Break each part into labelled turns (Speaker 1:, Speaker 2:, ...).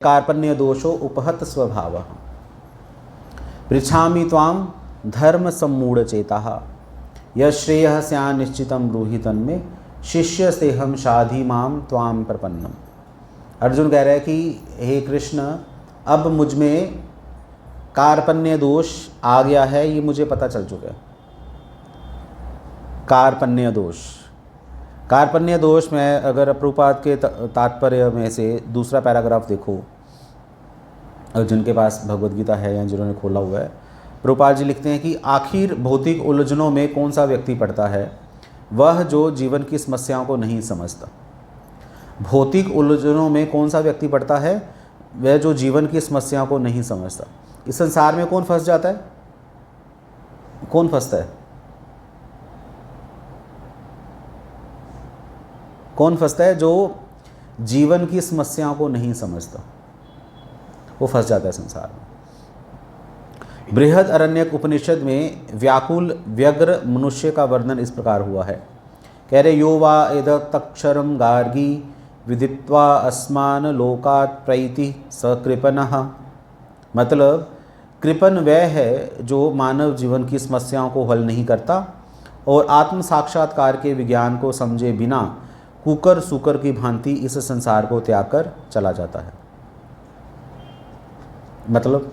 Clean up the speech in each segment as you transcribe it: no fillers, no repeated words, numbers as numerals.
Speaker 1: कार्पण्य दोषो उपहत स्वभावः पृच्छामि त्वां धर्म सम्मूढ़ चेताः यश्रेयः स्यात् निश्चितं ब्रूहि तन्मे शिष्य सेहम शाधि माम त्वाम प्रपन्नम। अर्जुन कह रहा है कि हे कृष्ण, अब मुझ में कार्पण्य दोष आ गया है, ये मुझे पता चल चुका है। कार्पण्य दोष में अगर प्रभुपाद के तात्पर्य में से दूसरा पैराग्राफ देखो, जिनके पास भगवद गीता है या जिन्होंने खोला हुआ है, प्रभुपाद जी लिखते हैं कि आखिर भौतिक उलझनों में कौन सा व्यक्ति पड़ता है? वह जो जीवन की समस्याओं को नहीं समझता। भौतिक उलझनों में कौन सा व्यक्ति पड़ता है? वह जो जीवन की समस्याओं को नहीं समझता। इस संसार में कौन फंस जाता है? कौन फंसता है? कौन फंसता है? जो जीवन की समस्याओं को नहीं समझता, वो फंस जाता है संसार में। बृहद अरण्यक उपनिषद में व्याकुल व्यग्र मनुष्य का वर्णन इस प्रकार हुआ है। कह रहे, यो वा एतत्क्षरम गार्गी विदित्वा अस्मान लोकात् प्रैति स कृपणः। मतलब कृपण वह है जो मानव जीवन की समस्याओं को हल नहीं करता और आत्म साक्षात्कार के विज्ञान को समझे बिना कुकर सुकर की भांति इस संसार को त्याग कर चला जाता है। मतलब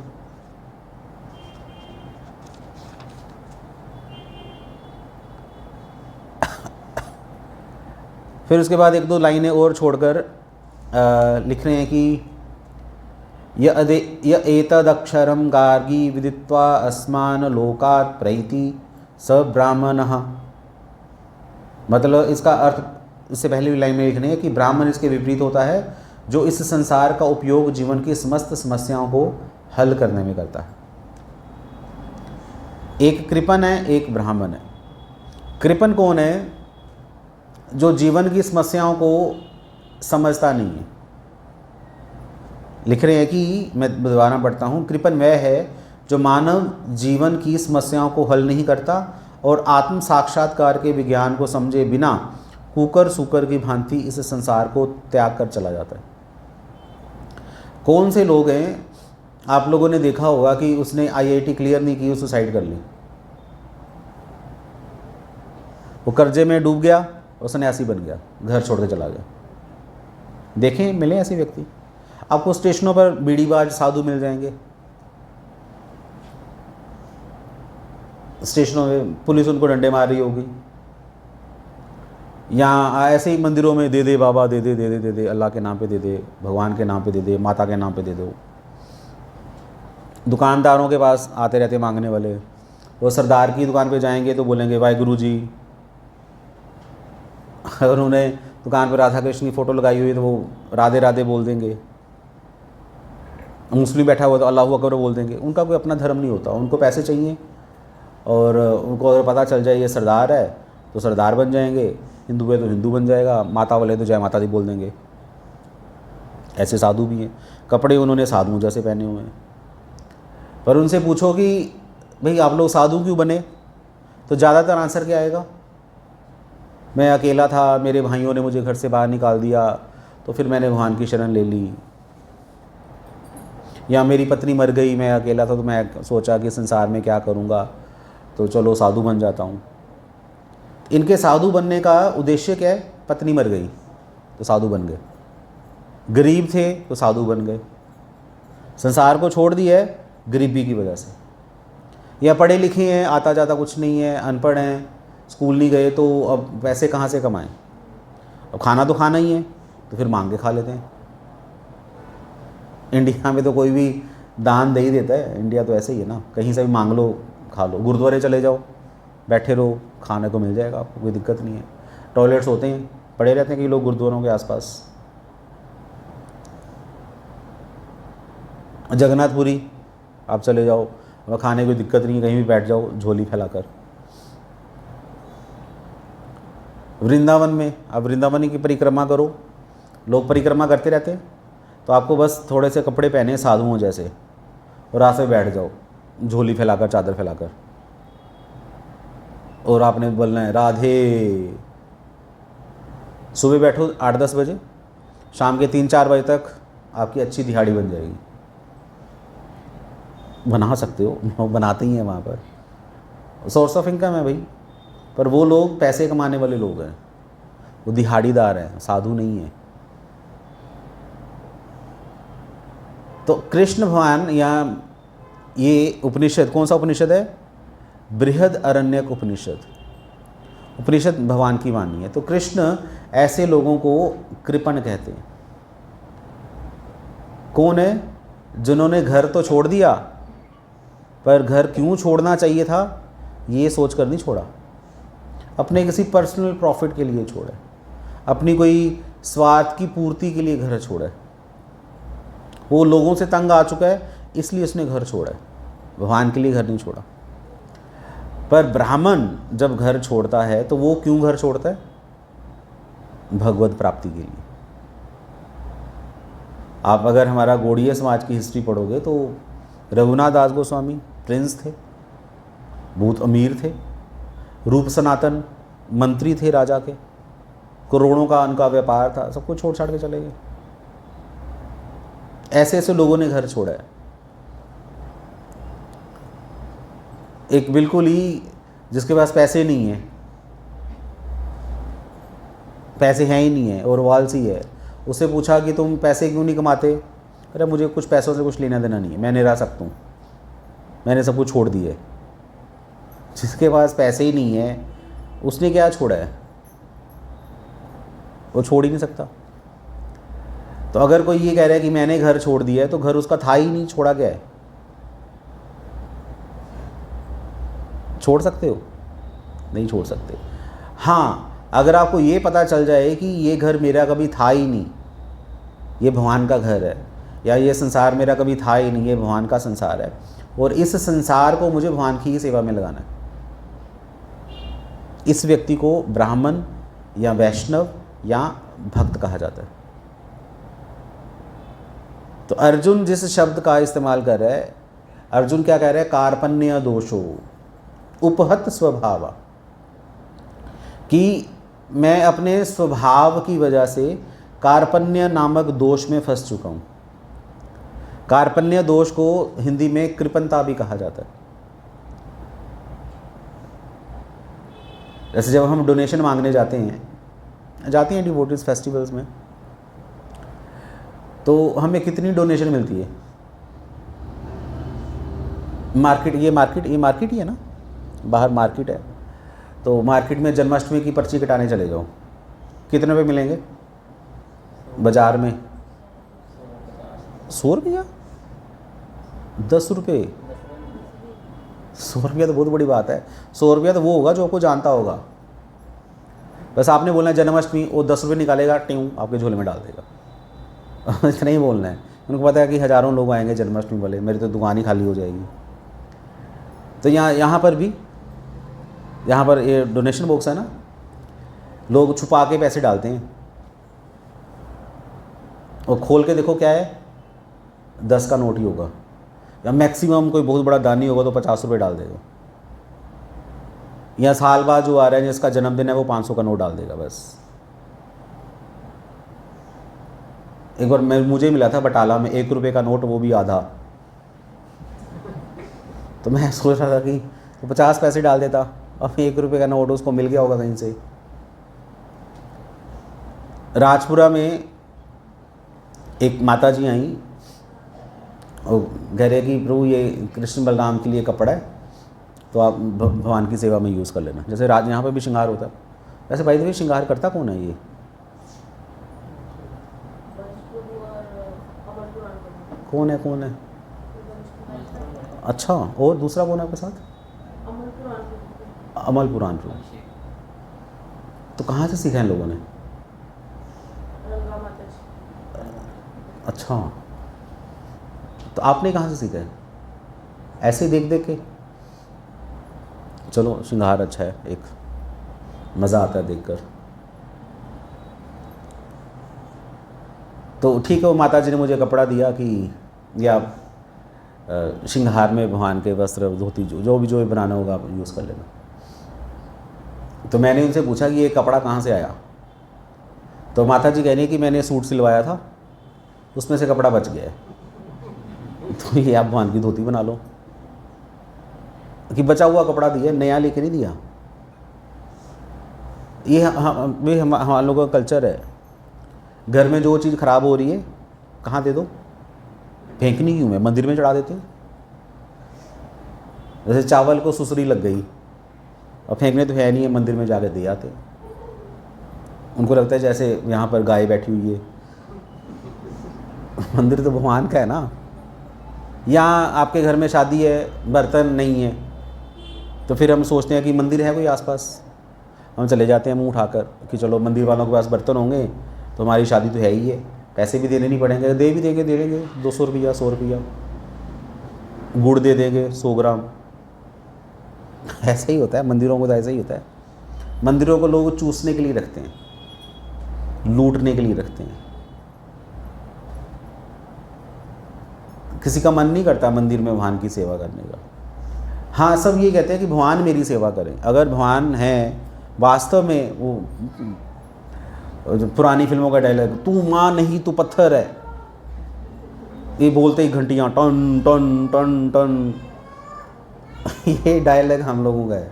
Speaker 1: फिर उसके बाद एक दो लाइनें और छोड़कर लिख रहे हैं कि य एतदक्षरम गार्गी विदित्वा अस्मान लोकात् प्रैति स ब्राह्मणः। मतलब इसका अर्थ इससे पहले भी लाइन में लिखने हैं कि ब्राह्मण इसके विपरीत होता है, जो इस संसार का उपयोग जीवन की समस्त समस्याओं को हल करने में करता है। एक कृपण है, एक ब्राह्मण है। कृपण कौन है? जो जीवन की समस्याओं को समझता नहीं है। लिख रहे हैं कि मैं दोबारा पढ़ता हूँ, कृपण वह है जो मानव जीवन की समस्याओं को हल नहीं करता और आत्म साक्षात्कार के विज्ञान को समझे बिना कुकर सुकर की भांति इस संसार को त्याग कर चला जाता है। कौन से लोग हैं? आप लोगों ने देखा होगा कि उसने IIT क्लियर नहीं की, सुसाइड कर ली, वो कर्जे में डूब गया और सन्यासी बन गया, घर छोड़ के चला गया। देखें, मिले ऐसे व्यक्ति आपको। स्टेशनों पर बीड़ीबाज साधु मिल जाएंगे, स्टेशनों में पुलिस उनको डंडे मार रही होगी, या ऐसे ही मंदिरों में दे दे बाबा, दे दे दे दे दे दे, अल्लाह के नाम पे दे दे, भगवान के नाम पे दे दे, माता के नाम पे दे दो। दुकानदारों के पास आते रहते मांगने वाले, वो सरदार की दुकान पे जाएंगे तो बोलेंगे वाहिगुरु जी। अगर उन्हें दुकान पर राधा कृष्ण की फ़ोटो लगाई हुई है तो वो राधे राधे बोल देंगे। मुस्लिम बैठा हुआ तो अल्लाहू अकबर बोल देंगे। उनका कोई अपना धर्म नहीं होता, उनको पैसे चाहिए और उनको अगर पता चल जाए ये सरदार है तो सरदार बन जाएंगे, हिंदू है तो हिंदू बन जाएगा, माता वाले तो जय माता दी बोल देंगे। ऐसे साधु भी हैं, कपड़े उन्होंने साधु जैसे पहने हुए हैं। पर उनसे पूछो कि भाई आप लोग साधु क्यों बने, तो ज़्यादातर आंसर क्या आएगा? मैं अकेला था, मेरे भाइयों ने मुझे घर से बाहर निकाल दिया तो फिर मैंने भगवान की शरण ले ली, या मेरी पत्नी मर गई, मैं अकेला था तो मैं सोचा कि संसार में क्या करूँगा तो चलो साधु बन जाता हूँ। इनके साधु बनने का उद्देश्य क्या है? पत्नी मर गई तो साधु बन गए, गरीब थे तो साधु बन गए, संसार को छोड़ दिया है गरीबी की वजह से, या पढ़े लिखे हैं, आता जाता कुछ नहीं है, अनपढ़ हैं, स्कूल नहीं गए तो अब पैसे कहाँ से कमाएं? अब खाना तो खाना ही है तो फिर मांग के खा लेते हैं। इंडिया में तो कोई भी दान दे ही देता है, इंडिया तो ऐसे ही है ना, कहीं से भी मांग लो खा लो। गुरुद्वारे चले जाओ, बैठे रहो, खाने को मिल जाएगा आपको, कोई दिक्कत नहीं है। टॉयलेट्स होते हैं, पड़े रहते हैं कई लोग गुरुद्वारों के आसपास। जगन्नाथपुरी आप चले जाओ, वहाँ खाने की कोई दिक्कत नहीं है, कहीं भी बैठ जाओ झोली फैलाकर। वृंदावन में आप वृंदावन की परिक्रमा करो, लोग परिक्रमा करते रहते हैं, तो आपको बस थोड़े से कपड़े पहने साधुओं जैसे और रास्ते में बैठ जाओ झोली फैलाकर, चादर फैलाकर, और आपने बोलना है राधे। सुबह बैठो 8-10 बजे, शाम के 3-4 बजे तक आपकी अच्छी दिहाड़ी बन जाएगी। बना सकते हो, बनाते ही हैं वहाँ पर, सोर्स ऑफ इनकम है भाई। पर वो लोग पैसे कमाने वाले लोग हैं, वो दिहाड़ीदार हैं, साधु नहीं है। तो कृष्ण भगवान या ये उपनिषद, कौन सा उपनिषद है? बृहद अरण्यक उपनिषद। उपनिषद भगवान की वाणी है। तो कृष्ण ऐसे लोगों को कृपण कहते हैं। कौन है? जिन्होंने घर तो छोड़ दिया, पर घर क्यों छोड़ना चाहिए था ये सोचकर नहीं छोड़ा, अपने किसी पर्सनल प्रॉफिट के लिए छोड़ा, अपनी कोई स्वार्थ की पूर्ति के लिए घर छोड़ा। वो लोगों से तंग आ चुका है इसलिए उसने घर छोड़ा है, भगवान के लिए घर नहीं छोड़ा। पर ब्राह्मण जब घर छोड़ता है तो वो क्यों घर छोड़ता है? भगवत प्राप्ति के लिए। आप अगर हमारा गौड़ीय समाज की हिस्ट्री पढ़ोगे तो रघुनाथ दास गोस्वामी प्रिंस थे, बहुत अमीर थे, रूप सनातन मंत्री थे राजा के, करोड़ों का उनका व्यापार था, सब कुछ छोड़ छाड़ के चले गए। ऐसे ऐसे लोगों ने घर छोड़ा है। एक बिल्कुल ही जिसके पास पैसे नहीं है, पैसे हैं ही नहीं है और वालसी है, उससे पूछा कि तुम पैसे क्यों नहीं कमाते? अरे मुझे कुछ पैसों से कुछ लेना देना नहीं है, मैं नहीं रह सकता हूँ, मैंने सब कुछ छोड़ दिया है। जिसके पास पैसे ही नहीं है उसने क्या छोड़ा है? वो छोड़ ही नहीं सकता। तो अगर कोई ये कह रहा है कि मैंने घर छोड़ दिया है तो घर उसका था ही नहीं, छोड़ा गया है। छोड़ सकते हो? नहीं छोड़ सकते। हाँ, अगर आपको ये पता चल जाए कि ये घर मेरा कभी था ही नहीं, ये भगवान का घर है, या ये संसार मेरा कभी था ही नहीं, ये भगवान का संसार है, और इस संसार को मुझे भगवान की ही सेवा में लगाना है, इस व्यक्ति को ब्राह्मण या वैष्णव या भक्त कहा जाता है। तो अर्जुन जिस शब्द का इस्तेमाल कर रहा है, अर्जुन क्या कह रहा है? कार्पण्य दोषो उपहत स्वभाव, कि मैं अपने स्वभाव की वजह से कार्पण्य नामक दोष में फंस चुका हूँ। कार्पण्य दोष को हिंदी में कृपणता भी कहा जाता है। जैसे जब हम डोनेशन मांगने जाते हैं डिवोटीज फेस्टिवल्स में, तो हमें कितनी डोनेशन मिलती है? ये मार्केट ही है ना, बाहर मार्केट है, तो मार्केट में जन्माष्टमी की पर्ची कटाने चले जाओ, कितने रुपये मिलेंगे? बाज़ार में 100 रुपया, 10 रुपये। 100 रुपया तो बहुत बड़ी बात है। 100 रुपया तो वो होगा जो आपको जानता होगा। बस आपने बोलना है जन्माष्टमी, वो 10 रुपये निकालेगा, ट्यूं आपके झोले में डाल देगा। इतना ही बोलना है। उनको पता है कि हज़ारों लोग आएंगे जन्माष्टमी वाले, मेरी तो दुकान ही खाली हो जाएगी। तो यहाँ पर ये डोनेशन बॉक्स है ना, लोग छुपा के पैसे डालते हैं, और खोल के देखो क्या है, 10 का नोट ही होगा, या मैक्सिमम कोई बहुत बड़ा दानी होगा तो 50 रुपये डाल देगा, या साल बाद जो आ रहा है जिसका जन्मदिन है वो 500 का नोट डाल देगा बस। एक बार मुझे मिला था बटाला में 1 रुपये का नोट, वो भी आधा। तो मैं सोच रहा था कि तो 50 पैसे डाल देता, अब 1 रुपये का नोट उसको मिल गया होगा कहीं से। राजपुरा में एक माता जी आई और कह रहे कि प्रभु ये कृष्ण बलराम के लिए कपड़ा है, तो आप भगवान की सेवा में यूज़ कर लेना। जैसे यहाँ पर भी श्रृंगार होता है, वैसे भाई देखिए श्रृंगार करता कौन है ये? कौन है? अच्छा, और दूसरा कौन है आपके साथ? अमल पुराण प्रभु। तो कहाँ से सीखा इन लोगों ने? अच्छा, तो आपने कहाँ से सीखा है? ऐसे ही देख के? चलो श्रृंगार अच्छा है, एक मज़ा आता है देखकर। तो ठीक है, वो माता जी ने मुझे कपड़ा दिया कि या श्रृंगार में भगवान के वस्त्र, धोती, जो भी बनाना होगा आप यूज़ कर लेना। तो मैंने उनसे पूछा कि ये कपड़ा कहाँ से आया? तो माता जी कह रही कि मैंने सूट सिलवाया था, उसमें से कपड़ा बच गया है, तो ये आप भगवान की धोती बना लो कि बचा हुआ कपड़ा दिया, नया लेके नहीं दिया। ये हम लोगों का कल्चर है। घर में जो चीज़ ख़राब हो रही है कहाँ दे दो, फेंकनी क्यों है, मंदिर में चढ़ा देते हैं। जैसे चावल को सुसरी लग गई और फेंकने तो है नहीं है, मंदिर में जाकर दे आते। उनको लगता है जैसे यहाँ पर गाय बैठी हुई है, मंदिर तो भगवान का है ना। यहाँ आपके घर में शादी है, बर्तन नहीं है, तो फिर हम सोचते हैं कि मंदिर है कोई आसपास, हम चले जाते हैं मुंह उठाकर कि चलो मंदिर वालों के पास बर्तन होंगे तो हमारी शादी तो है ही है, पैसे भी देने नहीं पड़ेंगे, दे भी देंगे, दे देंगे 200 रुपया 100 रुपया, गुड़ दे देंगे 100 ग्राम। ऐसा ही होता है मंदिरों को, तो ऐसा ही होता है। मंदिरों को लोग चूसने के लिए रखते हैं, लूटने के लिए रखते हैं। किसी का मन नहीं करता मंदिर में भगवान की सेवा करने का। हाँ, सब ये कहते हैं कि भगवान मेरी सेवा करें। अगर भगवान है वास्तव में, वो पुरानी फिल्मों का डायलॉग, तू माँ नहीं तू पत्थर है, ये बोलते ही घंटियाँ टन टन टन टन, ये डायलॉग हम लोगों का है।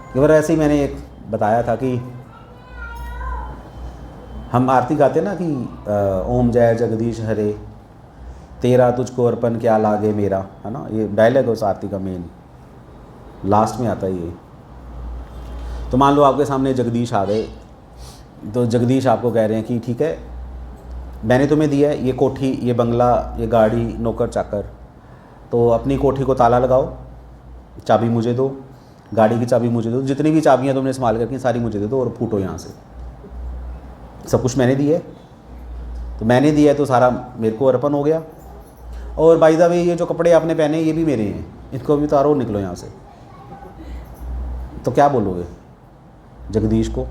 Speaker 1: एक बार ऐसे ही मैंने एक बताया था कि हम आरती गाते ना कि ओम जय जगदीश हरे, तेरा तुझको अर्पण क्या लागे मेरा, है ना। ये डायलॉग है उस आरती का, मेन लास्ट में आता है ये। तो मान लो आपके सामने जगदीश आ गए, तो जगदीश आपको कह रहे हैं कि ठीक है, मैंने तुम्हें दिया है ये कोठी, ये बंगला, ये गाड़ी, नौकर चाकर, तो अपनी कोठी को ताला लगाओ, चाबी मुझे दो, गाड़ी की चाबी मुझे दो, जितनी भी चाबियाँ तुमने संभाल कर रखी सारी मुझे दे दो और फूटो यहाँ से। सब कुछ मैंने दिया है, तो मैंने दिया है तो सारा मेरे को अर्पण हो गया। और बाय द वे ये जो कपड़े आपने पहने ये भी मेरे हैं, इनको भी उतारो, निकलो यहाँ से। तो क्या बोलोगे जगदीश को?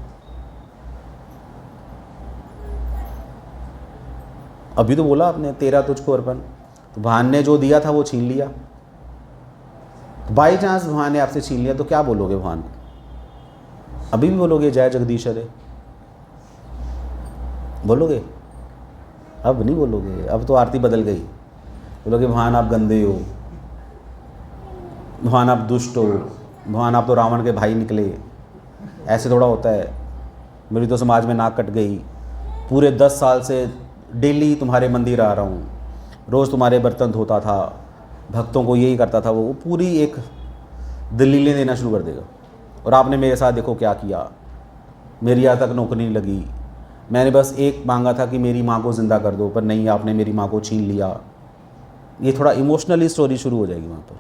Speaker 1: अभी तो बोला आपने तेरा तुझको अर्पण, तो भगवान ने जो दिया था वो छीन लिया। बाई चांस भगवान ने आपसे छीन लिया तो क्या बोलोगे भगवान को? अभी भी बोलोगे जय जगदीश हरे? बोलोगे? अब नहीं बोलोगे, अब तो आरती बदल गई। बोलोगे भगवान आप गंदे हो, भगवान आप दुष्ट हो, भगवान आप तो रावण के भाई निकले। ऐसे थोड़ा होता है। मेरी तो समाज में नाक कट गई, पूरे 10 साल से डेली तुम्हारे मंदिर आ रहा हूँ, रोज़ तुम्हारे बर्तन धोता था, भक्तों को यही करता था। वो पूरी एक दलीलें देना शुरू कर देगा। और आपने मेरे साथ देखो क्या किया, मेरी यहाँ तक नौकरी नहीं लगी, मैंने बस एक मांगा था कि मेरी माँ को ज़िंदा कर दो, पर नहीं, आपने मेरी माँ को छीन लिया। ये थोड़ा इमोशनली स्टोरी शुरू हो जाएगी वहाँ पर।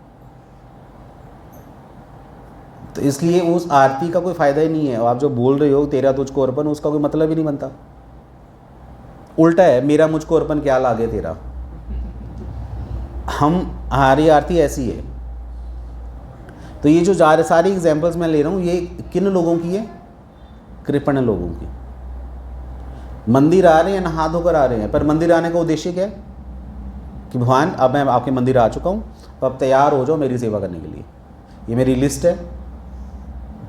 Speaker 1: तो इसलिए उस आरती का कोई फ़ायदा ही नहीं है। आप जो बोल रहे हो तेरा तुझको अर्पण, उसका कोई मतलब ही नहीं बनता। उल्टा है, मेरा मुझको अर्पण क्या लागे तेरा। हमारी आरती ऐसी है। तो ये जो सारी एग्जाम्पल्स मैं ले रहा हूँ, ये किन लोगों की है? कृपण लोगों की। मंदिर आ रहे हैं, नहा धोकर आ रहे हैं, पर मंदिर आने का उद्देश्य क्या है? कि भगवान अब मैं आपके मंदिर आ चुका हूँ, तो अब तैयार हो जाओ मेरी सेवा करने के लिए। ये मेरी लिस्ट है,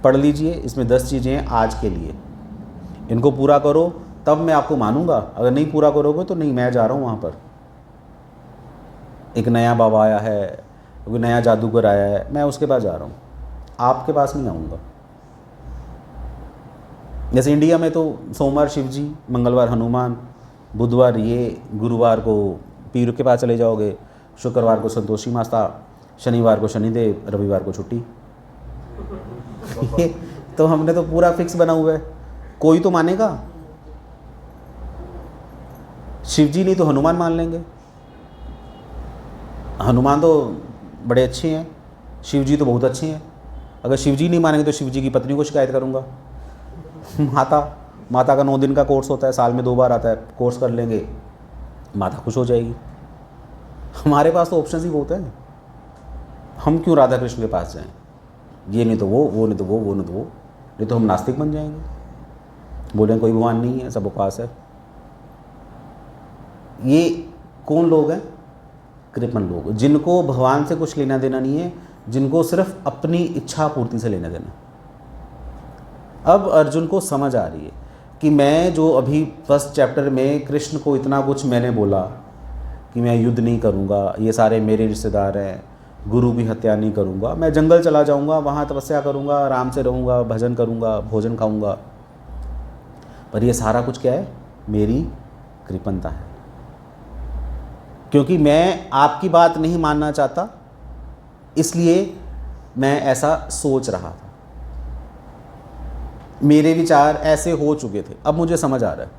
Speaker 1: पढ़ लीजिए, इसमें 10 चीज़ें हैं आज के लिए, इनको पूरा करो तब मैं आपको मानूंगा। अगर नहीं पूरा करोगे तो नहीं, मैं जा रहा हूँ वहाँ पर। एक नया बाबा आया है, कोई नया जादूगर आया है, मैं उसके पास जा रहा हूँ, आपके पास नहीं आऊँगा। जैसे इंडिया में तो सोमवार शिव जी, मंगलवार हनुमान, बुधवार ये, गुरुवार को पीर के पास चले जाओगे, शुक्रवार को संतोषी माता, शनिवार को शनिदेव, रविवार को छुट्टी। तो हमने तो पूरा फिक्स बना हुआ है। कोई तो मानेगा, शिव जी नहीं तो हनुमान मान लेंगे। हनुमान तो बड़े अच्छे हैं, शिव जी तो बहुत अच्छे हैं। अगर शिव जी नहीं मानेंगे तो शिव जी की पत्नी को शिकायत करूँगा। माता का 9 दिन का कोर्स होता है, साल में 2 बार आता है, कोर्स कर लेंगे, माता खुश हो जाएगी। हमारे पास तो ऑप्शन ही बहुत है, हम क्यों राधा कृष्ण के पास जाएं? ये नहीं तो वो नहीं तो वो नहीं तो वो, नहीं तो हम नास्तिक बन जाएंगे, बोलें कोई भगवान नहीं है, सब बकवास है। ये कौन लोग हैं? कृपण लोग, जिनको भगवान से कुछ लेना देना नहीं है, जिनको सिर्फ अपनी इच्छा पूर्ति से लेना देना। अब अर्जुन को समझ आ रही है, कि मैं जो अभी फर्स्ट चैप्टर में कृष्ण को इतना कुछ मैंने बोला कि मैं युद्ध नहीं करूँगा, ये सारे मेरे रिश्तेदार हैं, गुरु की हत्या नहीं करूँगा, मैं जंगल चला जाऊँगा, वहाँ तपस्या करूँगा, आराम से रहूँगा, भजन करूँगा, भोजन खाऊँगा, पर ये सारा कुछ क्या है? मेरी कृपणता है, क्योंकि मैं आपकी बात नहीं मानना चाहता, इसलिए मैं ऐसा सोच रहा था, मेरे विचार ऐसे हो चुके थे। अब मुझे समझ आ रहा है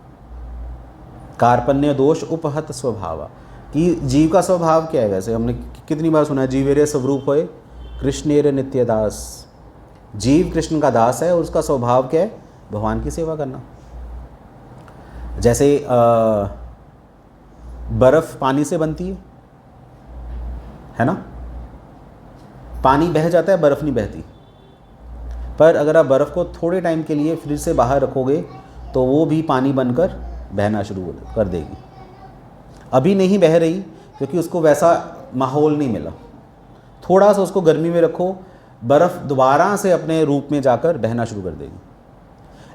Speaker 1: कार्पण्य दोष उपहत स्वभाव, कि जीव का स्वभाव क्या है। वैसे हमने कितनी बार सुना है, जीवेरे स्वरूप होए कृष्णेर नित्य दास। जीव कृष्ण का दास है और उसका स्वभाव क्या है? भगवान की सेवा करना। जैसे बर्फ़ पानी से बनती है ना, पानी बह जाता है, बर्फ़ नहीं बहती। पर अगर आप बर्फ़ को थोड़े टाइम के लिए फ्रिज से बाहर रखोगे तो वो भी पानी बनकर बहना शुरू कर देगी। अभी नहीं बह रही क्योंकि उसको वैसा माहौल नहीं मिला। थोड़ा सा उसको गर्मी में रखो, बर्फ़ दोबारा से अपने रूप में जाकर बहना शुरू कर देगी।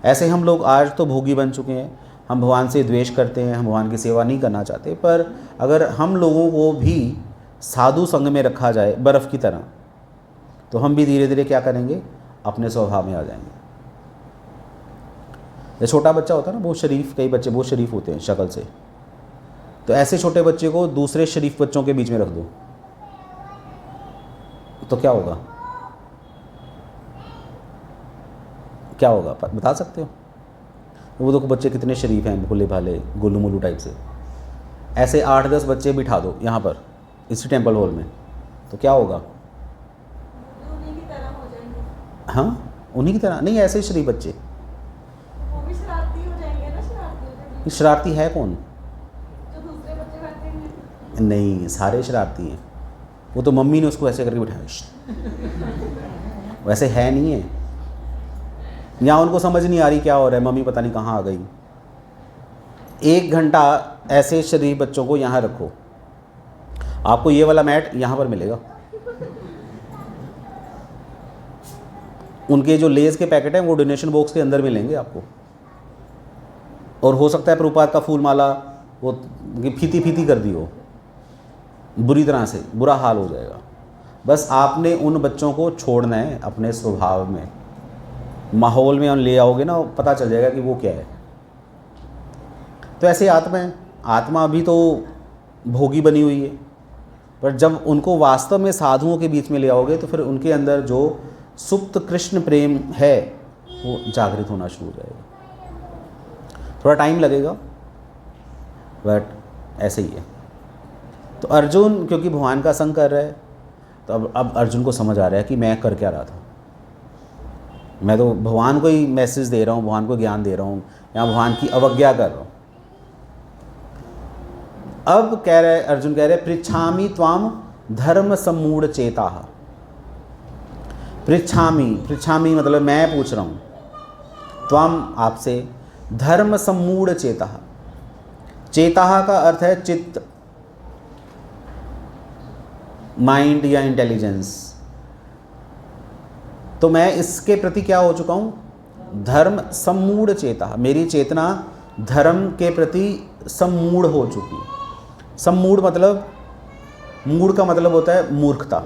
Speaker 1: ऐसे हम लोग आज तो भोगी बन चुके हैं, हम भगवान से द्वेष करते हैं, हम भगवान की सेवा नहीं करना चाहते। पर अगर हम लोगों को भी साधु संग में रखा जाए बर्फ़ की तरह, तो हम भी धीरे धीरे क्या करेंगे? अपने स्वभाव में आ जाएंगे। ये छोटा बच्चा होता है ना, बहुत शरीफ, कई बच्चे बहुत शरीफ होते हैं शक्ल से, तो ऐसे छोटे बच्चे को दूसरे शरीफ बच्चों के बीच में रख दो तो क्या होगा? क्या होगा बता सकते हो? वो देखो बच्चे कितने शरीफ हैं, भोले भाले, गोलू मोलू टाइप से। ऐसे 8-10 बच्चे बिठा दो यहाँ पर इसी टेम्पल हॉल में, तो क्या होगा?
Speaker 2: उन्हीं की तरह हो जाएंगे।
Speaker 1: हाँ, उन्हीं की तरह नहीं, ऐसे ही शरीफ बच्चे।
Speaker 2: वो भी शरारती हो जाएंगे ना, शरारती हो जाएंगे।
Speaker 1: शरारती है कौन?
Speaker 2: जो दूसरे बच्चे करते हैं।
Speaker 1: नहीं, सारे शरारती हैं। वो तो मम्मी ने उसको ऐसे करके बिठाया, वैसे है नहीं है। यहाँ उनको समझ नहीं आ रही क्या हो रहा है, मम्मी पता नहीं कहाँ आ गई। 1 घंटा ऐसे शरीफ बच्चों को यहाँ रखो, आपको ये वाला मैट यहाँ पर मिलेगा। उनके जो लेज़ के पैकेट हैं वो डोनेशन बॉक्स के अंदर मिलेंगे आपको। और हो सकता है प्रभुपाद का फूल माला वो फीती फीती कर दी हो, बुरी तरह से बुरा हाल हो जाएगा। बस आपने उन बच्चों को छोड़ना है अपने स्वभाव में, माहौल में उन ले आओगे ना, पता चल जाएगा कि वो क्या है। तो ऐसे आत्मा है, आत्मा अभी तो भोगी बनी हुई है, पर जब उनको वास्तव में साधुओं के बीच में ले आओगे तो फिर उनके अंदर जो सुप्त कृष्ण प्रेम है वो जागृत होना शुरू हो जाएगा। थोड़ा टाइम लगेगा, बट ऐसे ही है। तो अर्जुन क्योंकि भगवान का संग कर रहा है, तो अब अर्जुन को समझ आ रहा है कि मैं कर क्या रहा था। मैं तो भगवान को ही मैसेज दे रहा हूँ, भगवान को ज्ञान दे रहा हूँ, या भगवान की अवज्ञा कर रहा हूँ। अब कह रहे अर्जुन कह रहे पृच्छामि त्वाम धर्म सम्मूढ़ चेताः। पृच्छामि मतलब मैं पूछ रहा हूँ, त्वाम आपसे, धर्म सम्मूढ़ चेताः। चेताः का अर्थ है चित्त, माइंड या इंटेलिजेंस। तो मैं इसके प्रति क्या हो चुका हूँ? धर्म सम्मूढ़ चेता, मेरी चेतना धर्म के प्रति सम्मूढ़ हो चुकी है। सम्मूढ़ मतलब, मूढ़ का मतलब होता है मूर्खता।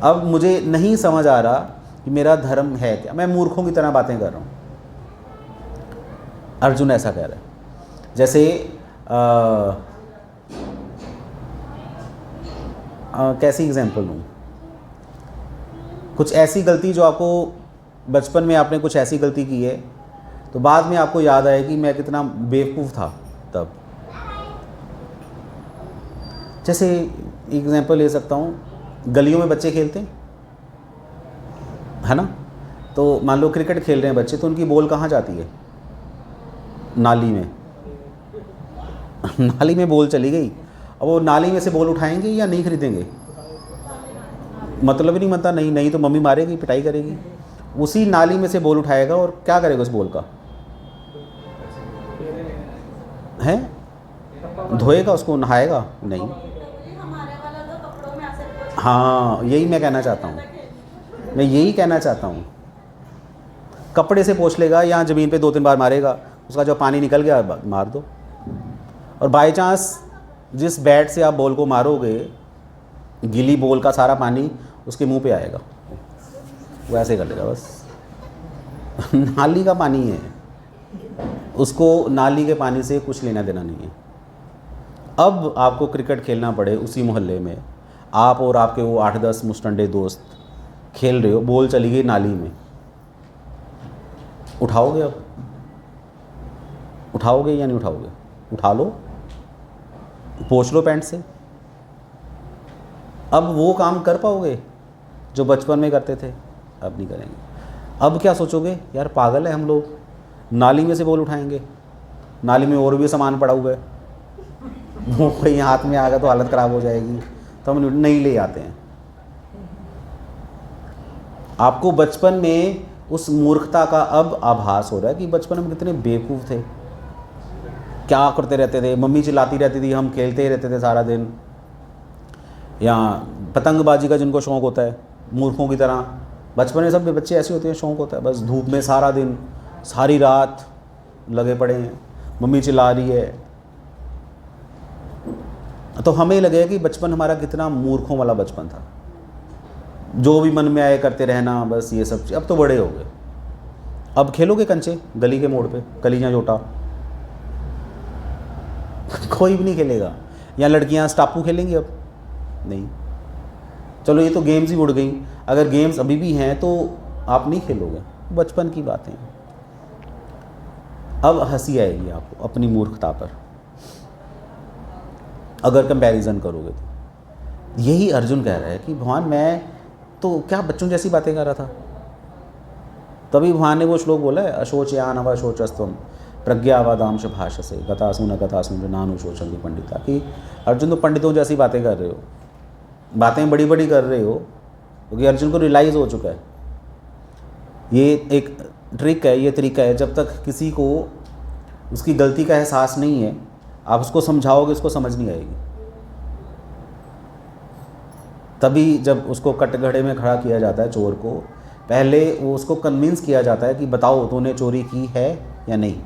Speaker 1: अब मुझे नहीं समझ आ रहा कि मेरा धर्म है क्या, मैं मूर्खों की तरह बातें कर रहा हूँ। अर्जुन ऐसा कह रहा है। जैसे कैसी एग्जाम्पल दूँ? कुछ ऐसी गलती जो आपको बचपन में आपने कुछ ऐसी गलती की है तो बाद में आपको याद आए कि मैं कितना बेवकूफ़ था तब। जैसे एग्जाम्पल ले सकता हूँ, गलियों में बच्चे खेलते हैं, है ना? तो मान लो क्रिकेट खेल रहे हैं बच्चे, तो उनकी बॉल कहाँ जाती है? नाली में। नाली में बॉल चली गई, अब वो नाली में से बॉल उठाएंगे या नहीं खरीदेंगे? मतलब ही नहीं बनता, नहीं तो मम्मी मारेगी, पिटाई करेगी। उसी नाली में से बॉल उठाएगा और क्या करेगा उस बॉल का? है धोएगा उसको, नहाएगा नहीं। हाँ, यही मैं कहना चाहता हूँ, मैं यही कहना चाहता हूँ। कपड़े से पोंछ लेगा या ज़मीन पे 2-3 बार मारेगा, उसका जो पानी निकल गया मार दो। और बाई चांस जिस बैट से आप बॉल को मारोगे, गीली बॉल का सारा पानी उसके मुंह पे आएगा, वो ऐसे कर लेगा बस। नाली का पानी है, उसको नाली के पानी से कुछ लेना देना नहीं है। अब आपको क्रिकेट खेलना पड़े उसी मोहल्ले में, आप और आपके वो 8-10 मुस्टंडे दोस्त खेल रहे हो, बॉल चली गई नाली में, उठाओगे? अब उठाओगे या नहीं उठाओगे? उठा लो, पोंछ लो पैंट से। अब वो काम कर पाओगे जो बचपन में करते थे? अब नहीं करेंगे। अब क्या सोचोगे, यार पागल है हम लोग, नाली में से बॉल उठाएंगे, नाली में और भी सामान पड़ा हुआ है, वो कहीं हाथ में आ गया तो हालत ख़राब हो जाएगी, तो हम नहीं ले आते हैं। आपको बचपन में उस मूर्खता का अब आभास हो रहा है कि बचपन में कितने बेवकूफ़ थे, क्या करते रहते थे, मम्मी चिल्लाती रहती थी, हम खेलते ही रहते थे सारा दिन। या पतंगबाजी का जिनको शौक़ होता है, मूर्खों की तरह, बचपन में सब बच्चे ऐसे होते हैं, शौक़ होता है बस धूप में सारा दिन सारी रात लगे पड़े हैं, मम्मी चिल्ला रही है, तो हमें लगे कि बचपन हमारा कितना मूर्खों वाला बचपन था, जो भी मन में आए करते रहना, बस ये सब। अब तो बड़े हो गए, अब खेलोगे कंचे गली के मोड़ पे, कलीजा जोटा? कोई भी नहीं खेलेगा। या लड़कियां स्टापू खेलेंगी? अब नहीं। चलो ये तो गेम्स ही उड़ गई, अगर गेम्स अभी भी हैं तो आप नहीं खेलोगे, बचपन की बातें। अब हंसी आएगी आपको अपनी मूर्खता पर अगर कंपैरिजन करोगे तो। यही अर्जुन कह रहा है कि भगवान मैं तो क्या बच्चों जैसी बातें कर रहा था। तभी भगवान ने वो श्लोक बोला है, अशोचयान अवशोचस्तम प्रज्ञावादांश भाषसे गतासून गतासून नानुशोचन्ति पंडिता, कि अर्जुन तो पंडितों जैसी बातें कर रहे हो, बातें बड़ी बड़ी कर रहे हो, क्योंकि अर्जुन को रियलाइज़ हो चुका है। ये एक ट्रिक है, ये तरीका है, जब तक किसी को उसकी गलती का एहसास नहीं है, आप उसको समझाओगे उसको समझ नहीं आएगी। तभी जब उसको कटघरे में खड़ा किया जाता है चोर को, पहले वो उसको कन्विंस किया जाता है कि बताओ तूने चोरी की है या नहीं।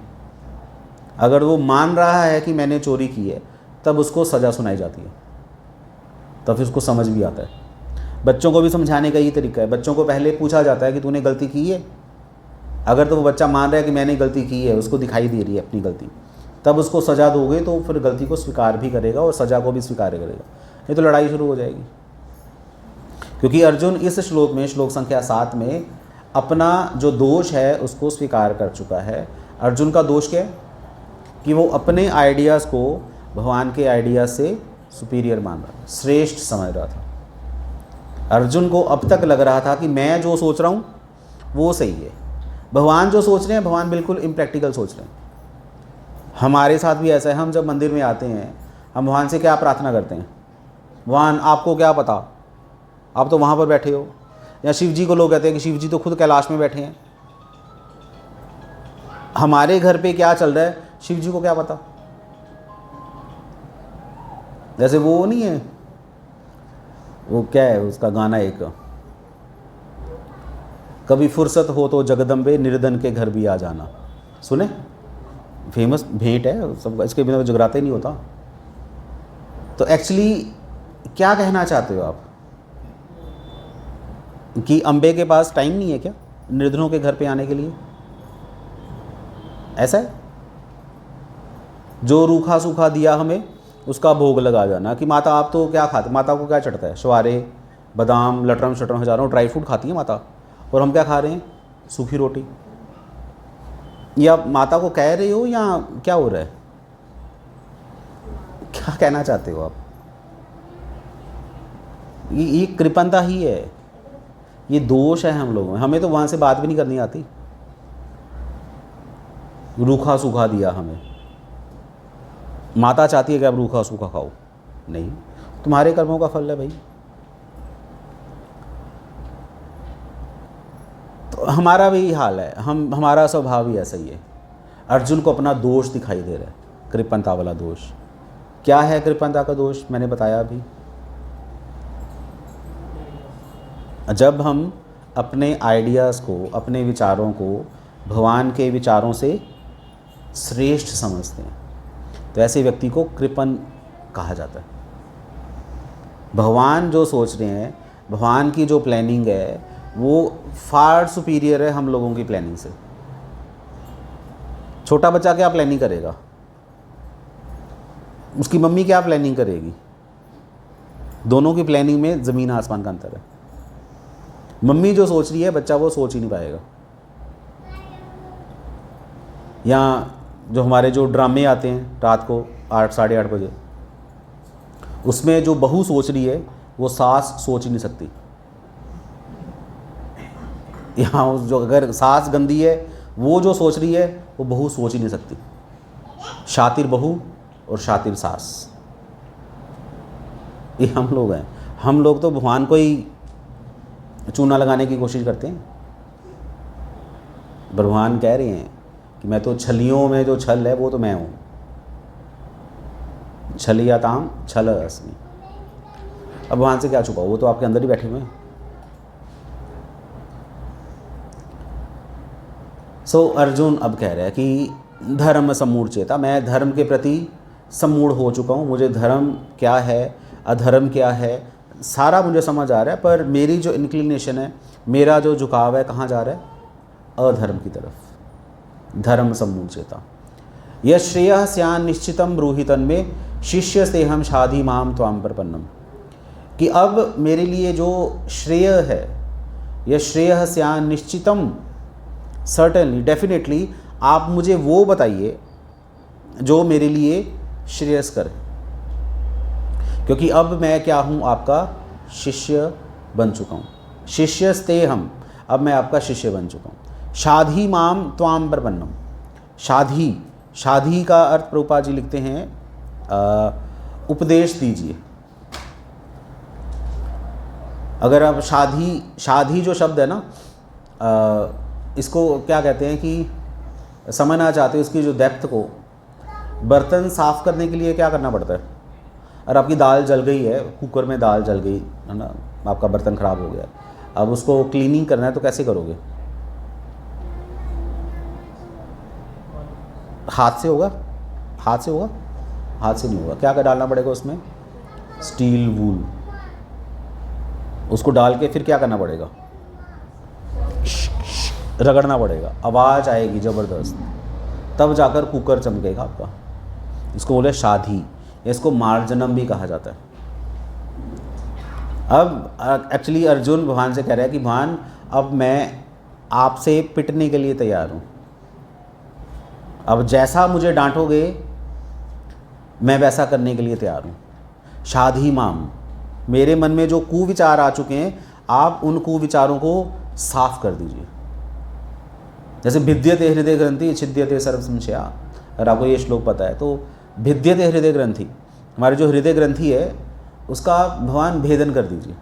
Speaker 1: अगर वो मान रहा है कि मैंने चोरी की है, तब उसको सज़ा सुनाई जाती है, तब फिर उसको समझ भी आता है। बच्चों को भी समझाने का यही तरीका है, बच्चों को पहले पूछा जाता है कि तूने गलती की है। अगर तो वो बच्चा मान रहा है कि मैंने गलती की है, उसको दिखाई दे रही है अपनी गलती, तब उसको सज़ा दोगे तो फिर गलती को स्वीकार भी करेगा और सज़ा को भी स्वीकार करेगा, नहीं तो लड़ाई शुरू हो जाएगी। क्योंकि अर्जुन इस श्लोक में, श्लोक संख्या 7 में, अपना जो दोष है उसको स्वीकार कर चुका है। अर्जुन का दोष क्या है कि वो अपने आइडियाज़ को भगवान के आइडिया से सुपीरियर मान रहा, श्रेष्ठ समझ रहा था। अर्जुन को अब तक लग रहा था कि मैं जो सोच रहा हूँ वो सही है, भगवान जो सोच रहे हैं भगवान बिल्कुल इम्प्रैक्टिकल सोच रहे हैं। हमारे साथ भी ऐसा है, हम जब मंदिर में आते हैं हम भगवान से क्या प्रार्थना करते हैं, भगवान आपको क्या पता, आप तो वहाँ पर बैठे हो। या शिव जी को लोग कहते हैं कि शिव जी तो खुद कैलाश में बैठे हैं, हमारे घर पे क्या चल रहा है शिव जी को क्या पता। जैसे वो नहीं है, वो क्या है उसका गाना एक, कभी फुर्सत हो तो जगदम्बे निर्धन के घर भी आ जाना, सुने? फेमस भेंट है सब, इसके बिना जगराते नहीं होता। तो एक्चुअली क्या कहना चाहते हो आप कि अम्बे के पास टाइम नहीं है क्या निर्धनों के घर पे आने के लिए? ऐसा है? जो रूखा सूखा दिया हमें उसका भोग लगा जाना कि माता आप तो क्या खाते, माता को क्या चढ़ता है, छुआरे बादाम लटरम शटरम हजारों ड्राई फ्रूट खाती है माता, और हम क्या खा रहे हैं, सूखी रोटी। या माता को कह रहे हो या क्या हो रहा है, क्या कहना चाहते हो आप? ये कृपणता ही है, ये दोष है हम लोगों में। हमें तो वहाँ से बात भी नहीं करनी आती, रूखा सूखा दिया हमें। माता चाहती है कि आप रूखा सूखा खाओ, नहीं, तुम्हारे कर्मों का फल है भाई। तो हमारा भी हाल है, हमारा स्वभाव ही ऐसा ही है। अर्जुन को अपना दोष दिखाई दे रहा है, कृपणता वाला दोष। क्या है कृपणता का दोष? मैंने बताया अभी। जब हम अपने आइडियाज़ को, अपने विचारों को भगवान के विचारों से श्रेष्ठ समझते हैं, तो ऐसे व्यक्ति को कृपण कहा जाता है। भगवान जो सोच रहे हैं, भगवान की जो प्लानिंग है वो फार सुपीरियर है हम लोगों की प्लानिंग से। छोटा बच्चा क्या प्लानिंग करेगा, उसकी मम्मी क्या प्लानिंग करेगी, दोनों की प्लानिंग में ज़मीन आसमान का अंतर है। मम्मी जो सोच रही है बच्चा वो सोच ही नहीं पाएगा। या जो हमारे जो ड्रामे आते हैं रात को 8 साढ़े 8 बजे, उसमें जो बहू सोच रही है वो सास सोच ही नहीं सकती। यहाँ जो अगर सास गंदी है, वो जो सोच रही है वो बहू सोच ही नहीं सकती। शातिर बहू और शातिर सास, ये हम लोग हैं। हम लोग तो भगवान को ही चूना लगाने की कोशिश करते हैं। भगवान कह रहे हैं कि मैं तो छलियों में जो छल है वो तो मैं हूँ। छलियाताम छल अस्मि। अब भगवान से क्या छुपाओ, वो तो आपके अंदर ही बैठे हुए हैं। सो अर्जुन अब कह रहा है कि धर्म सम्मूढ़चेता, मैं धर्म के प्रति सम्मूढ़ हो चुका हूँ। मुझे धर्म क्या है, अधर्म क्या है, सारा मुझे समझ आ रहा है। पर मेरी जो इंक्लिनेशन है, मेरा जो झुकाव है, कहाँ जा रहा है, अधर्म की तरफ। धर्म सम्मूढ़चेता। यह श्रेय स्यान निश्चितम ब्रूहितन में शिष्य से हम शाधि माम त्वाम प्रपन्नम, कि अब मेरे लिए जो श्रेय है, यह श्रेय स्यान निश्चितम, सर्टेनली, डेफिनेटली आप मुझे वो बताइए जो मेरे लिए श्रेयस्कर है, क्योंकि अब मैं क्या हूँ, आपका शिष्य बन चुका हूँ। शिष्यस्ते हम, अब मैं आपका शिष्य बन चुका हूँ। शाधि माम त्वाम प्रपन्नम। शाधि, शाधि का अर्थ प्रभुपाद जी लिखते हैं उपदेश दीजिए। अगर आप शाधि, शाधि जो शब्द है ना, इसको क्या कहते हैं कि समझना चाहते हो इसकी जो डेप्थ को, बर्तन साफ़ करने के लिए क्या करना पड़ता है। और आपकी दाल जल गई है, कुकर में दाल जल गई है ना, आपका बर्तन ख़राब हो गया, अब उसको क्लीनिंग करना है तो कैसे करोगे, हाथ से होगा, हाथ से होगा, हाथ से नहीं होगा। क्या क्या डालना पड़ेगा उसमें, स्टील वूल, उसको डाल के फिर क्या करना पड़ेगा, रगड़ना पड़ेगा, आवाज़ आएगी ज़बरदस्त, तब जाकर कुकर चमकेगा आपका। इसको बोले शाधी, इसको मार्जनम भी कहा जाता है। अब एक्चुअली अर्जुन भगवान से कह रहा है कि भगवान अब मैं आपसे पिटने के लिए तैयार हूँ। अब जैसा मुझे डांटोगे मैं वैसा करने के लिए तैयार हूँ। शाधी माम, मेरे मन में जो कुविचार आ चुके हैं आप उन कुविचारों को साफ कर दीजिए। जैसे भिद्यते हृदय ग्रंथि छिद्यते सर्व संशया, अगर आपको ये श्लोक पता है तो भिद्यते हृदय ग्रंथि, हमारे जो हृदय ग्रंथि है उसका भगवान भेदन कर दीजिए।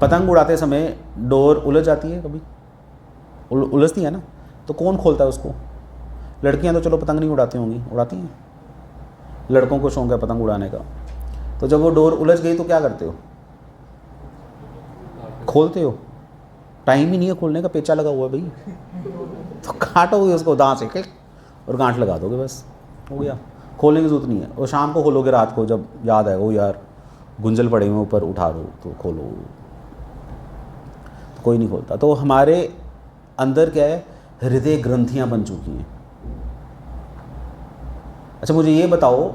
Speaker 1: पतंग उड़ाते समय डोर उलझ जाती है, कभी उलझती है ना, तो कौन खोलता है उसको? लड़कियां तो चलो पतंग नहीं उड़ाती होंगी, उड़ाती हैं, लड़कों को शौक है पतंग उड़ाने का। तो जब वो डोर उलझ गई तो क्या करते हो, खोलते हो? टाइम ही नहीं है खोलने का, पेचा लगा हुआ है भाई, तो काटोगे उसको दांत से और गांठ लगा दोगे, बस हो गया। खोलने की जरूरत नहीं है। और शाम को खोलोगे, रात को जब याद आएगा, ओ यार गुंजल पड़े हुए ऊपर, उठा लो तो खोलो, तो कोई नहीं खोलता। तो हमारे अंदर क्या है, हृदय ग्रंथियां बन चुकी हैं। अच्छा मुझे ये बताओ,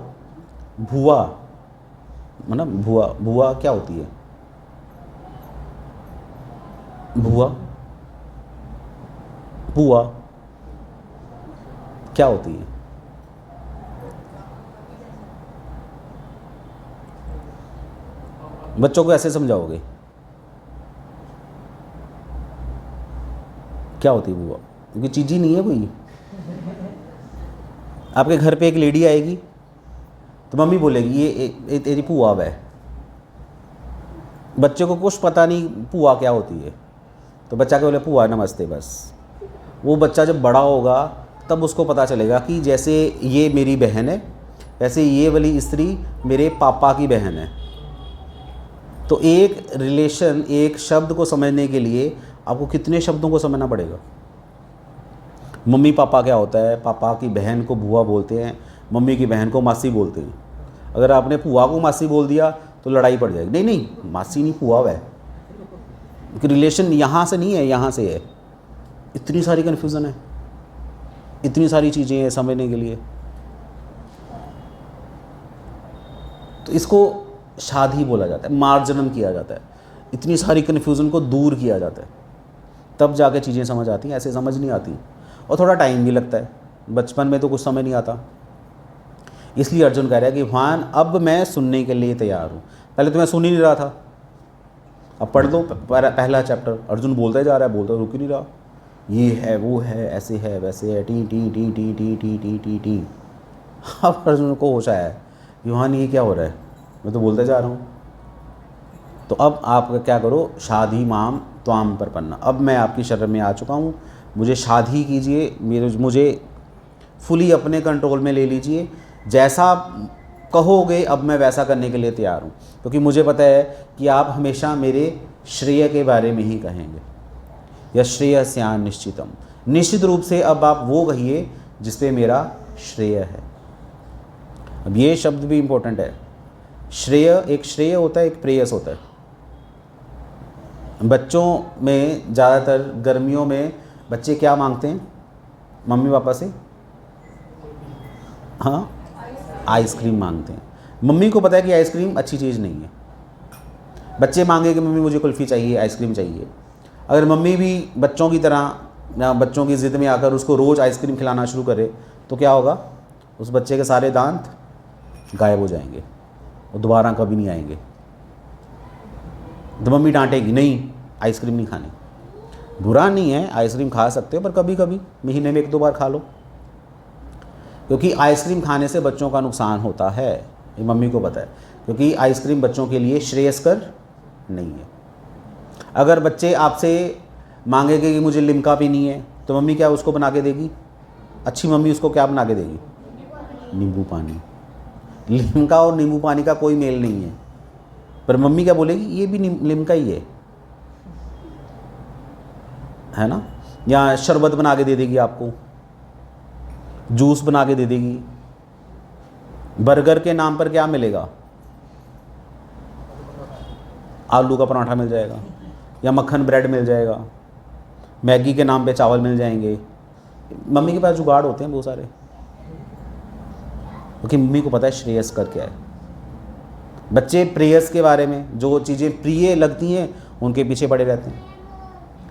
Speaker 1: भुआ, मतलब भुआ, भुआ क्या होती है? भुआ, भुआ क्या होती है? बच्चों को ऐसे समझाओगे क्या होती है भुआ? क्योंकि चीज़ ही नहीं है कोई। आपके घर पे एक लेडी आएगी तो मम्मी बोलेगी ये तेरी पुआ है। बच्चे को कुछ पता नहीं पुआ क्या होती है, तो बच्चा के बोले पुआ नमस्ते, बस। वो बच्चा जब बड़ा होगा तब उसको पता चलेगा कि जैसे ये मेरी बहन है, वैसे ये वाली स्त्री मेरे पापा की बहन है। तो एक रिलेशन, एक शब्द को समझने के लिए आपको कितने शब्दों को समझना पड़ेगा? मम्मी पापा क्या होता है, पापा की बहन को बुआ बोलते हैं, मम्मी की बहन को मासी बोलते हैं। अगर आपने बुआ को मासी बोल दिया तो लड़ाई पड़ जाएगी। नहीं नहीं, मासी नहीं बुआ है, रिलेशन यहाँ से नहीं है, यहाँ से है। इतनी सारी कन्फ्यूज़न है, इतनी सारी चीज़ें हैं समझने के लिए। तो इसको शादी बोला जाता है, मार्जनम किया जाता है, इतनी सारी कन्फ्यूज़न को दूर किया जाता है, तब जाके चीज़ें समझ आती हैं, ऐसे समझ नहीं आती। और थोड़ा टाइम भी लगता है, बचपन में तो कुछ समझ नहीं आता। इसलिए अर्जुन कह रहा है कि भगवान अब मैं सुनने के लिए तैयार हूँ। पहले तो मैं सुन ही नहीं रहा था, अब पढ़ लो पहला चैप्टर। अर्जुन बोलता ही जा रहा है, बोलता रुक ही नहीं रहा, ये है वो है ऐसे है वैसे है, T T T T T T T T T. अब अर्जुन को होश आया है कि भगवान ये क्या हो रहा है, मैं तो बोलते जा रहा हूँ। तो अब आप क्या करो, शाधी माम त्वाम प्रपन्ना, अब मैं आपकी शरण में आ चुका हूँ, मुझे शाधी कीजिए, मुझे फुली अपने कंट्रोल में ले लीजिए, जैसा आप कहोगे अब मैं वैसा करने के लिए तैयार हूँ। क्योंकि मुझे पता है कि आप हमेशा मेरे श्रेय के बारे में ही कहेंगे, या श्रेयस्यान निश्चितम, निश्चित रूप से अब आप वो कहिए जिस पे मेरा श्रेय है। अब ये शब्द भी इम्पोर्टेंट है, श्रेय, एक श्रेय होता है, एक प्रेयस होता है। बच्चों में ज़्यादातर गर्मियों में बच्चे क्या मांगते हैं मम्मी पापा से? हाँ, आइसक्रीम मांगते हैं। मम्मी को पता है कि आइसक्रीम अच्छी चीज़ नहीं है, बच्चे मांगे कि मम्मी मुझे कुल्फ़ी चाहिए, आइसक्रीम चाहिए। अगर मम्मी भी बच्चों की तरह या बच्चों की ज़िद में आकर उसको रोज़ आइसक्रीम खिलाना शुरू करे तो क्या होगा, उस बच्चे के सारे दांत गायब हो जाएंगे और दोबारा कभी नहीं आएंगे। तो मम्मी डांटेगी, नहीं आइसक्रीम नहीं खानी। बुरा नहीं है, आइसक्रीम खा सकते हो, पर कभी कभी महीने में 1-2 बार खा लो, क्योंकि आइसक्रीम खाने से बच्चों का नुकसान होता है, ये मम्मी को पता है। क्योंकि आइसक्रीम बच्चों के लिए श्रेयस्कर नहीं है। अगर बच्चे आपसे मांगेंगे कि मुझे लिम्का पीनी है, तो मम्मी क्या उसको बना के देगी? अच्छी मम्मी उसको क्या बना के देगी? नींबू पानी। लिम्का और नींबू पानी का कोई मेल नहीं है, पर मम्मी क्या बोलेगी, ये भी लिम्का ही है ना। या शरबत बना के दे देगी आपको, जूस बना के दे देगी। बर्गर के नाम पर क्या मिलेगा? आलू का पराठा मिल जाएगा, या मक्खन ब्रेड मिल जाएगा। मैगी के नाम पे चावल मिल जाएंगे। मम्मी के पास जुगाड़ होते हैं बहुत सारे, क्योंकि मम्मी को पता है श्रेयस कर क्या है। बच्चे प्रेयस के बारे में, जो चीज़ें प्रिय लगती हैं उनके पीछे पड़े रहते हैं।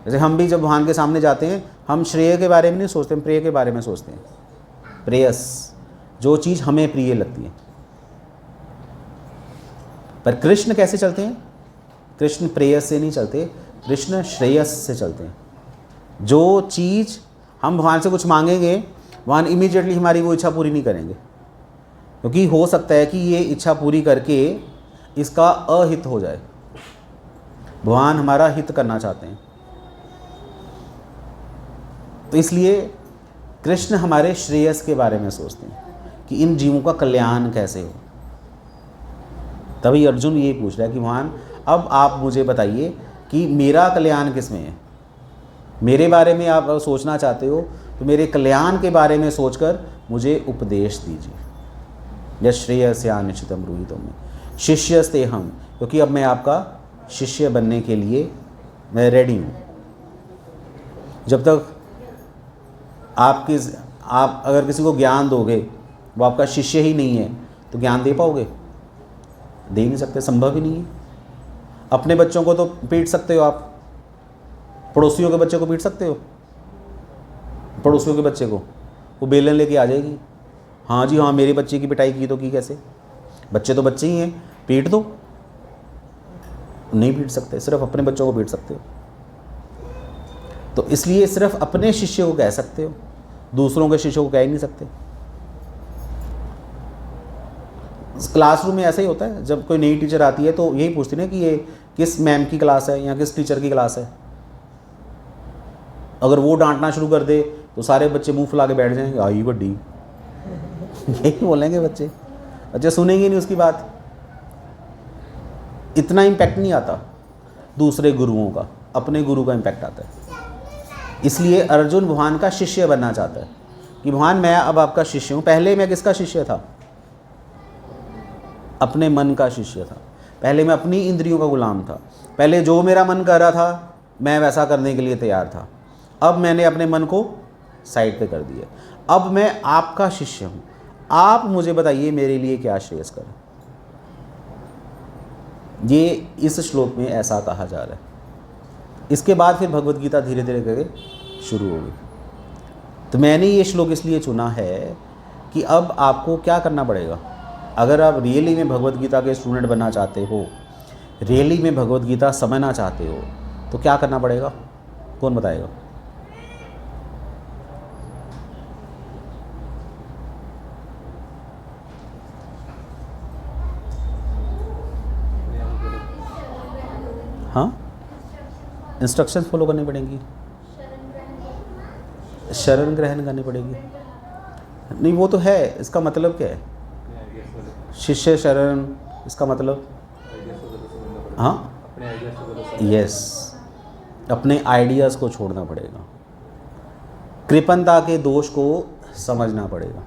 Speaker 1: जैसे हम भी जब भगवान के सामने जाते हैं, हम श्रेय के बारे में नहीं सोचते, हम प्रिय के बारे में सोचते हैं। प्रेयस, जो चीज़ हमें प्रिय लगती है। पर कृष्ण कैसे चलते हैं? कृष्ण प्रेयस से नहीं चलते, कृष्ण श्रेयस से चलते हैं। जो चीज़ हम भगवान से कुछ मांगेंगे, भगवान इमीडिएटली हमारी वो इच्छा पूरी नहीं करेंगे, क्योंकि हो सकता है कि ये इच्छा पूरी करके इसका अहित हो जाए। भगवान हमारा हित करना चाहते हैं, तो इसलिए कृष्ण हमारे श्रेयस के बारे में सोचते हैं कि इन जीवों का कल्याण कैसे हो। तभी अर्जुन ये पूछ रहा है कि भगवान अब आप मुझे बताइए कि मेरा कल्याण किस में है। मेरे बारे में आप सोचना चाहते हो तो मेरे कल्याण के बारे में सोचकर मुझे उपदेश दीजिए। यश्रेयस्या निश्चितम ब्रूहितम में शिष्यस्ते हम, क्योंकि अब मैं आपका शिष्य बनने के लिए मैं रेडी हूँ। जब तक आप अगर किसी को ज्ञान दोगे, वो आपका शिष्य ही नहीं है, तो ज्ञान दे पाओगे? दे ही नहीं सकते, संभव ही नहीं है। अपने बच्चों को तो पीट सकते हो आप, पड़ोसियों के बच्चे को पीट सकते हो? पड़ोसियों के बच्चे को वो बेलन लेके आ जाएगी, हाँ जी हाँ मेरे बच्चे की पिटाई की तो की कैसे? बच्चे तो बच्चे ही हैं, पीट दो। नहीं पीट सकते, सिर्फ अपने बच्चों को पीट सकते हो। तो इसलिए सिर्फ अपने शिष्य को कह सकते हो, दूसरों के शिष्यों को कह ही नहीं सकते। क्लासरूम में ऐसा ही होता है, जब कोई नई टीचर आती है तो यही पूछती है कि ये किस मैम की क्लास है या किस टीचर की क्लास है। अगर वो डांटना शुरू कर दे तो सारे बच्चे मुंह फुला के बैठ जाएंगे, आई बड्डी यही बोलेंगे बच्चे। बच्चे सुनेंगे नहीं उसकी बात। इतना इम्पैक्ट नहीं आता दूसरे गुरुओं का, अपने गुरु का इम्पैक्ट आता है। इसलिए अर्जुन भगवान का शिष्य बनना चाहता है कि भगवान मैं अब आपका शिष्य हूँ। पहले मैं किसका शिष्य था? अपने मन का शिष्य था। पहले मैं अपनी इंद्रियों का गुलाम था। पहले जो मेरा मन कर रहा था मैं वैसा करने के लिए तैयार था। अब मैंने अपने मन को साइड पे कर दिया। अब मैं आपका शिष्य हूँ। आप मुझे बताइए मेरे लिए क्या श्रेयस्कर है। ये इस श्लोक में ऐसा कहा जा रहा है। इसके बाद फिर भगवत गीता धीरे धीरे करके शुरू हो गई। तो मैंने ये श्लोक इसलिए चुना है कि अब आपको क्या करना पड़ेगा। अगर आप रियली में भगवत गीता के स्टूडेंट बनना चाहते हो, रियली में भगवत गीता समझना चाहते हो, तो क्या करना पड़ेगा? कौन बताएगा? हाँ, इंस्ट्रक्शंस फॉलो करनी पड़ेंगी, शरण ग्रहण करनी पड़ेगी। नहीं वो तो है, इसका मतलब क्या है? शिष्य शरण, इसका मतलब हाँ यस, अपने आइडियाज़ को छोड़ना पड़ेगा, कृपणता के दोष को समझना पड़ेगा।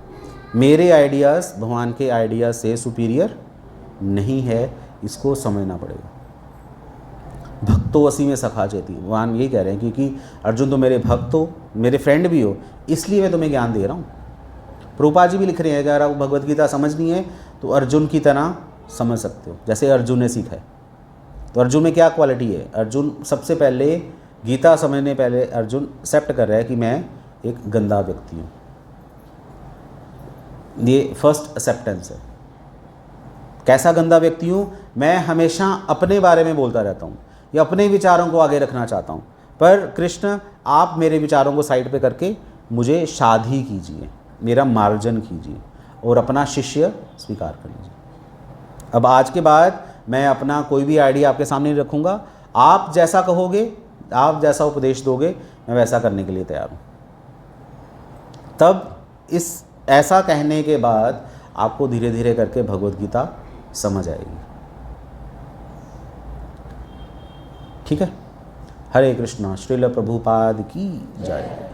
Speaker 1: मेरे आइडियाज़ भगवान के आइडियाज़ से सुपीरियर नहीं है, इसको समझना पड़ेगा। भक्तो असी में सखा चेती, भगवान यही कह रहे हैं क्योंकि अर्जुन तो मेरे भक्त हो, मेरे फ्रेंड भी हो, इसलिए मैं तुम्हें ज्ञान दे रहा हूँ। प्रभुपाद जी भी लिख रहे हैं अगर आपको भगवत गीता समझनी है तो अर्जुन की तरह समझ सकते हो, जैसे अर्जुन ने सीखा है। तो अर्जुन में क्या क्वालिटी है? अर्जुन सबसे पहले गीता समझने पहले अर्जुन एक्सेप्ट कर रहा है कि मैं एक गंदा व्यक्ति हूँ। ये फर्स्ट एक्सेप्टेंस है। कैसा गंदा व्यक्ति हूँ? मैं हमेशा अपने बारे में बोलता रहता हूँ या अपने विचारों को आगे रखना चाहता हूँ, पर कृष्ण आप मेरे विचारों को साइड पे करके मुझे शाधी कीजिए, मेरा मार्जन कीजिए और अपना शिष्य स्वीकार कर लीजिए। अब आज के बाद मैं अपना कोई भी आइडिया आपके सामने नहीं रखूँगा। आप जैसा कहोगे, आप जैसा उपदेश दोगे, मैं वैसा करने के लिए तैयार हूँ। तब इस ऐसा कहने के बाद आपको धीरे धीरे करके भगवत गीता समझ आएगी। ठीक है। हरे कृष्णा। श्रील प्रभुपाद की जय।